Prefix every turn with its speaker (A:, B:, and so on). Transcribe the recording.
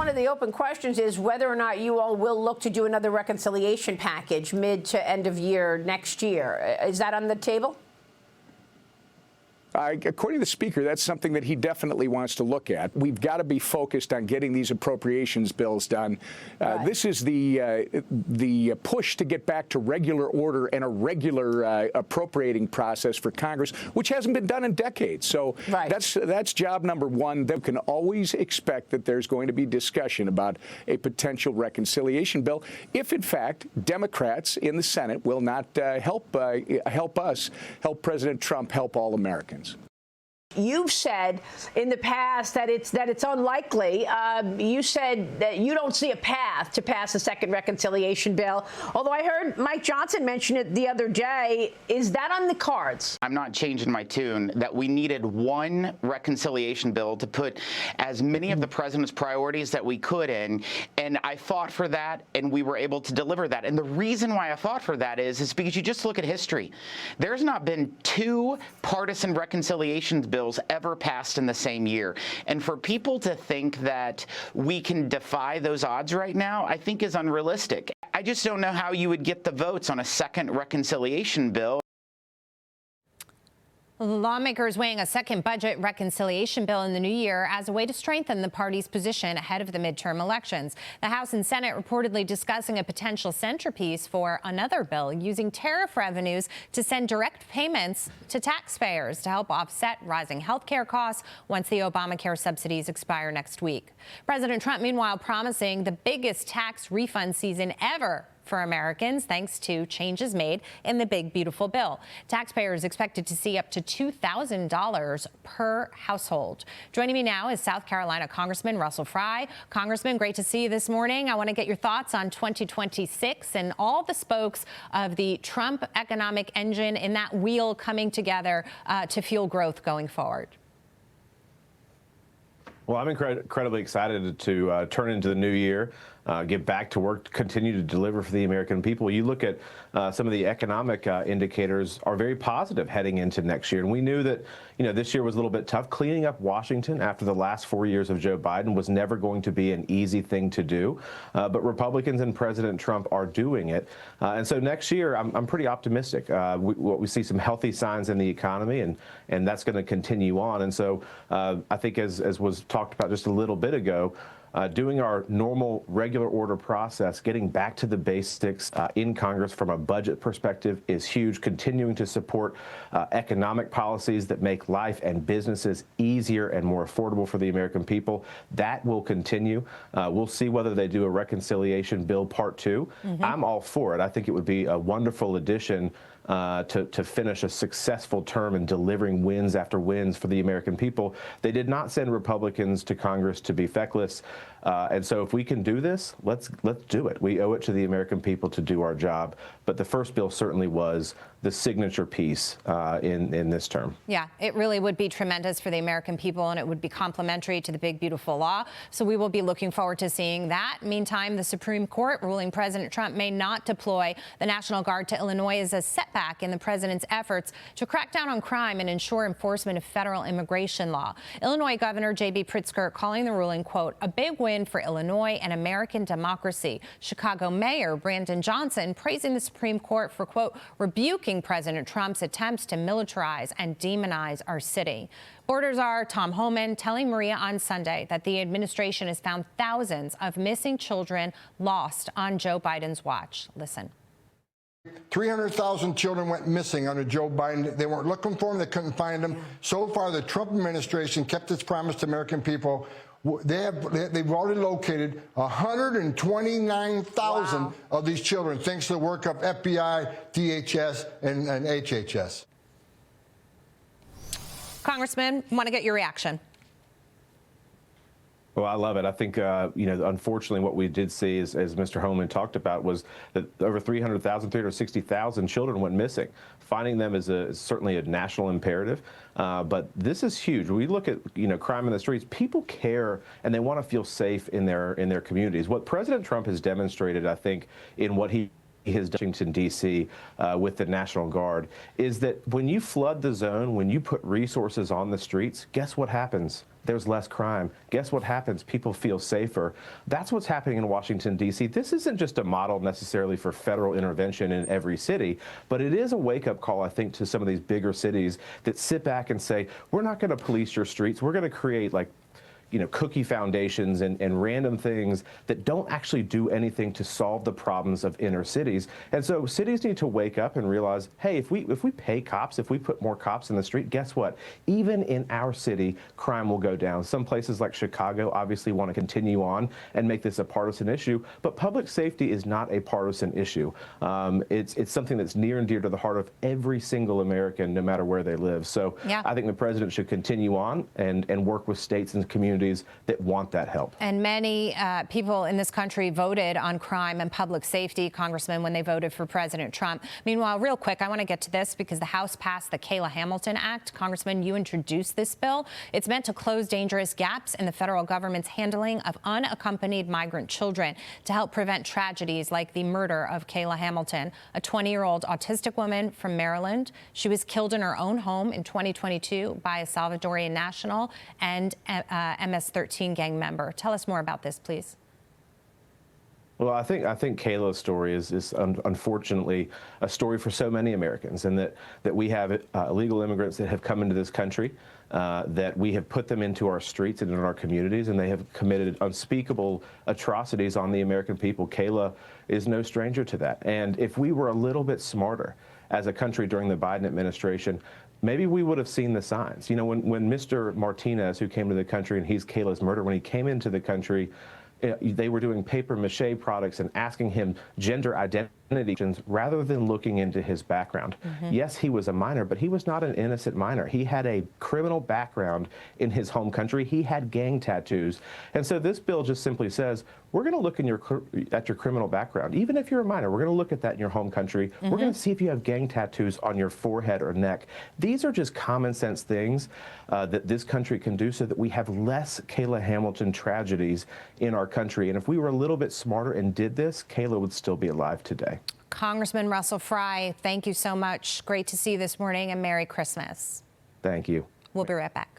A: one of the open questions is whether or not you all will look to do another reconciliation package mid to end of year next year. Is that on the table?
B: According to the Speaker, that's something that he definitely wants to look at. We've got to be focused on getting these appropriations bills done. Right. This is the push to get back to regular order and a regular appropriating process for Congress, which hasn't been done in decades. So right. that's job number one. They can always expect that there's going to be discussion about a potential reconciliation bill if, in fact, Democrats in the Senate will not help President Trump help all Americans.
A: You've said in the past that it's unlikely. You said that you don't see a path to pass a second reconciliation bill, although I heard Mike Johnson mention it the other day. Is that on the cards?
C: I'm not changing my tune that we needed one reconciliation bill to put as many of the president's priorities that we could in, and I fought for that, and we were able to deliver that. And the reason why I fought for that is because you just look at history. There's not been two partisan reconciliation bills ever passed in the same year. And for people to think that we can defy those odds right now, I think is unrealistic. I just don't know how you would get the votes on a second reconciliation bill.
D: Lawmakers weighing a second budget reconciliation bill in the new year as a way to strengthen the party's position ahead of the midterm elections. The House and Senate reportedly discussing a potential centerpiece for another bill using tariff revenues to send direct payments to taxpayers to help offset rising health care costs once the Obamacare subsidies expire next week. President Trump, meanwhile, promising the biggest tax refund season ever for Americans, thanks to changes made in the big, beautiful bill. Taxpayers expected to see up to $2,000 per household. Joining me now is South Carolina Congressman Russell Fry. Congressman, great to see you this morning. I want to get your thoughts on 2026 and all the spokes of the Trump economic engine in that wheel coming together to fuel growth going forward.
E: Well, I'm incredibly excited to turn into the new year, get back to work, continue to deliver for the American people. You look at some of the economic indicators are very positive heading into next year. And we knew that, this year was a little bit tough. Cleaning up Washington after the last 4 years of Joe Biden was never going to be an easy thing to do. But Republicans and President Trump are doing it. And so next year, I'm pretty optimistic. We see some healthy signs in the economy, and that's going to continue on. And so I think as was talked about just a little bit ago, doing our normal, regular order process, getting back to the basics in Congress from a budget perspective is huge. Continuing to support economic policies that make life and businesses easier and more affordable for the American people, that will continue. We'll see whether they do a reconciliation bill part 2. I'm all for it. I think it would be a wonderful addition to finish a successful term and delivering wins after wins for the American people. They did not send Republicans to Congress to be feckless. And so if we can do this, let's do it. We owe it to the American people to do our job. But the first bill certainly was the signature piece in this term.
D: Yeah, it really would be tremendous for the American people, and it would be complementary to the big, beautiful law. So we will be looking forward to seeing that. Meantime, the Supreme Court ruling President Trump may not deploy the National Guard to Illinois is a setback in the president's efforts to crack down on crime and ensure enforcement of federal immigration law. Illinois Governor J.B. Pritzker calling the ruling, quote, a big win for Illinois and American democracy. Chicago Mayor Brandon Johnson praising the Supreme Court for, quote, rebuking President Trump's attempts to militarize and demonize our city. Border czar Tom Homan telling Maria on Sunday that the administration has found thousands of missing children lost on Joe Biden's watch. Listen.
F: 300,000 children went missing under Joe Biden. They weren't looking for them. They couldn't find them. So far, the Trump administration kept its promise to American people. They've already located 129,000 of these children, thanks to the work of FBI, DHS, and HHS.
D: Congressman, want to get your reaction.
E: Well, I love it. I think, unfortunately, what we did see, as Mr. Homan talked about, was that over 360,000 children went missing. Finding them is certainly a national imperative. But this is huge. We look at, crime in the streets. People care and they want to feel safe in their communities. What President Trump has demonstrated, I think, in what he his Washington, D.C. With the National Guard, is that when you flood the zone, when you put resources on the streets, guess what happens? There's less crime. Guess what happens? People feel safer. That's what's happening in Washington, D.C. This isn't just a model necessarily for federal intervention in every city, but it is a wake-up call, I think, to some of these bigger cities that sit back and say, we're not going to police your streets. We're going to create, like, cookie foundations and random things that don't actually do anything to solve the problems of inner cities. And so cities need to wake up and realize, hey, if we pay cops, if we put more cops in the street, guess what? Even in our city, crime will go down. Some places like Chicago obviously want to continue on and make this a partisan issue, but public safety is not a partisan issue. It's something that's near and dear to the heart of every single American, no matter where they live. So
D: yeah.
E: I think the president should continue on and work with states and communities that want that help.
D: And many people in this country voted on crime and public safety, Congressman, when they voted for President Trump. Meanwhile, real quick, I want to get to this because the House passed the Kayla Hamilton Act. Congressman, you introduced this bill. It's meant to close dangerous gaps in the federal government's handling of unaccompanied migrant children to help prevent tragedies like the murder of Kayla Hamilton, a 20-year-old autistic woman from Maryland. She was killed in her own home in 2022 by a Salvadorian national and MS-13 gang member. Tell us more about this, please.
E: Well, I think Kayla's story is unfortunately a story for so many Americans, and that we have illegal immigrants that have come into this country, that we have put them into our streets and in our communities, and they have committed unspeakable atrocities on the American people. Kayla is no stranger to that. And if we were a little bit smarter as a country during the Biden administration, maybe we would have seen the signs. You know, when Mr. Martinez, who came to the country, and he's Kayla's murderer, when he came into the country, they were doing paper mache products and asking him gender identity rather than looking into his background. Yes, he was a minor, but he was not an innocent minor. He had a criminal background in his home country. He had gang tattoos. And so this bill just simply says, we're going to look at your criminal background. Even if you're a minor, we're going to look at that in your home country. We're going to see if you have gang tattoos on your forehead or neck. These are just common sense things that this country can do so that we have less Kayla Hamilton tragedies in our country. And if we were a little bit smarter and did this, Kayla would still be alive today.
D: Congressman Russell Fry, thank you so much. Great to see you this morning, and Merry Christmas.
E: Thank you.
D: We'll be right back.